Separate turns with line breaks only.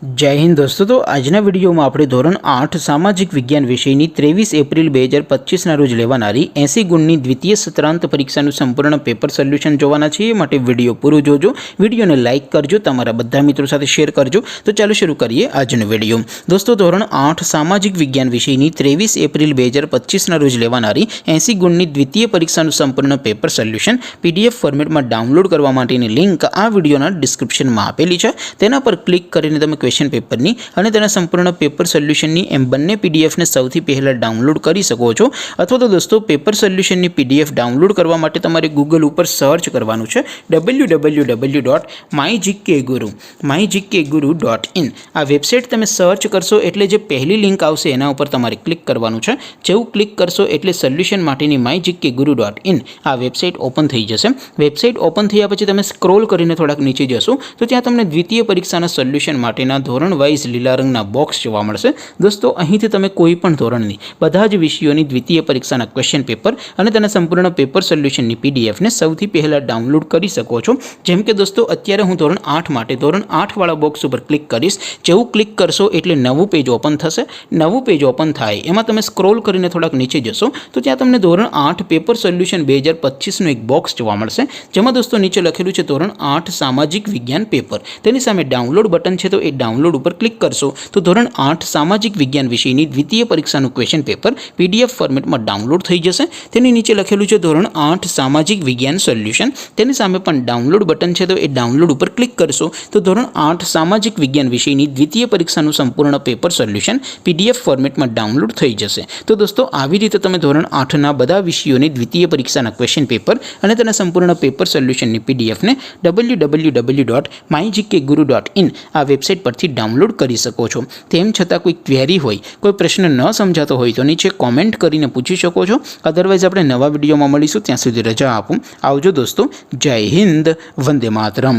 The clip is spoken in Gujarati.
जय हिंद दोस्तों। तो આજના વિડીયોમાં આપણે ધોરણ 8 સામાજિક વિજ્ઞાન વિષયની 23 એપ્રિલ 2025ના રોજ લેવાનારી 80 ગુણની દ્વિતીય સત્રાંત પરીક્ષાનું સંપૂર્ણ પેપર સોલ્યુશન જોવાના છે। એ માટે વિડીયો પૂરો જોજો, વિડીયોને લાઇક કરજો, તમારા બધા મિત્રો સાથે શેર કરજો। તો ચાલો શરૂ કરીએ આજનો વિડીયો। દોસ્તો ધોરણ 8 સામાજિક વિજ્ઞાન વિષયની 23 એપ્રિલ 2025ના રોજ લેવાનારી 80 ગુણની દ્વિતીય પરીક્ષાનું સંપૂર્ણ પેપર સોલ્યુશન પીડીએફ ફોર્મેટમાં ડાઉનલોડ કરવા માટેની લિંક આ વિડીયોના ડિસ્ક્રિપ્શનમાં આપેલી છે। તેના પર ક્લિક કરીને તમે क्वेश्चन पेपर नी અને તેના સંપૂર્ણ પેપર સોલ્યુશનની એમ બંને પીડીએફને સૌથી પહેલા ડાઉનલોડ કરી શકો છો। અથવા તો દોસ્તો પેપર સોલ્યુશનની પીડીએફ ડાઉનલોડ કરવા માટે તમારે ગૂગલ ઉપર સર્ચ કરવાનું છે www.mygkguru.in। આ વેબસાઇટ તમે સર્ચ કરશો એટલે જે પહેલી લિંક આવશે એના ઉપર તમારે ક્લિક કરવાનું છે। જેવું ક્લિક કરશો એટલે સોલ્યુશન માટેની mygkguru.in આ વેબસાઇટ ઓપન થઈ જશે। વેબસાઇટ ઓપન થયા પછી તમે સ્ક્રોલ કરીને થોડાક નીચે જશો તો ત્યાં તમને દ્વિતીય પરીક્ષાના સોલ્યુશન માટેના ધોરણ વાઇઝ લીલા રંગના બોક્સ જોવા મળશે। દોસ્તો અહીંથી તમે કોઈ પણ ધોરણની બધા જ વિષયોની દ્વિતીય પરીક્ષાના ક્વેશ્ચન પેપર અને તેના સંપૂર્ણ પેપર સોલ્યુશનની પીડીએફને સૌથી પહેલા ડાઉનલોડ કરી શકો છો। જેમ કે દોસ્તો અત્યારે હું ધોરણ 8 માટે ધોરણ 8 વાળા બોક્સ ઉપર ક્લિક કરીશ। જેવું ક્લિક કરશો એટલે નવું પેજ ઓપન થશે। નવું પેજ ઓપન થાય એમાં તમે સ્ક્રોલ કરીને થોડાક નીચે જશો તો ત્યાં તમને ધોરણ 8 પેપર સોલ્યુશન 2025નું એક બોક્સ જોવા મળશે। જેમાં દોસ્તો નીચે લખેલું છે ધોરણ 8 સામાજિક વિજ્ઞાન પેપર। તેની સામે ડાઉનલોડ બટન છે, તો એ ડાઉનલોડ ઉપર ક્લિક કરશો તો ધોરણ 8 સામાજિક વિજ્ઞાન વિષયની દ્વિતીય પરીક્ષાનું ક્વેશ્ચન પેપર પીડીએફ ફોર્મેટમાં ડાઉનલોડ થઈ જશે। તેની નીચે લખેલું છે ધોરણ 8 સામાજિક વિજ્ઞાન સોલ્યુશન। તેની સામે પણ ડાઉનલોડ બટન છે, તો એ ડાઉનલોડ ઉપર ક્લિક કરશો તો ધોરણ 8 સામાજિક વિજ્ઞાન વિષયની દ્વિતીય પરીક્ષાનું સંપૂર્ણ પેપર સોલ્યુશન પીડીએફ ફોર્મેટમાં ડાઉનલોડ થઈ જશે। તો દોસ્તો આવી રીતે તમે ધોરણ 8ના બધા વિષયોની દ્વિતીય પરીક્ષાના ક્વેશ્ચન પેપર અને તેના સંપૂર્ણ પેપર સોલ્યુશનની પીડીએફને www.mygkguru.in આ વેબસાઇટ પરથી ડાઉનલોડ કરી શકો છો। તેમ છતાં કોઈ ક્વેરી હોય, કોઈ પ્રશ્ન ન સમજાતો હોય તો નીચે કોમેન્ટ કરીને પૂછી શકો છો। અધરવાઇઝ આપણે નવા વિડીયોમાં મળીશું, ત્યાં સુધી રજા આપું। આવજો દોસ્તો। જય હિન્દ, વંદે માતરમ।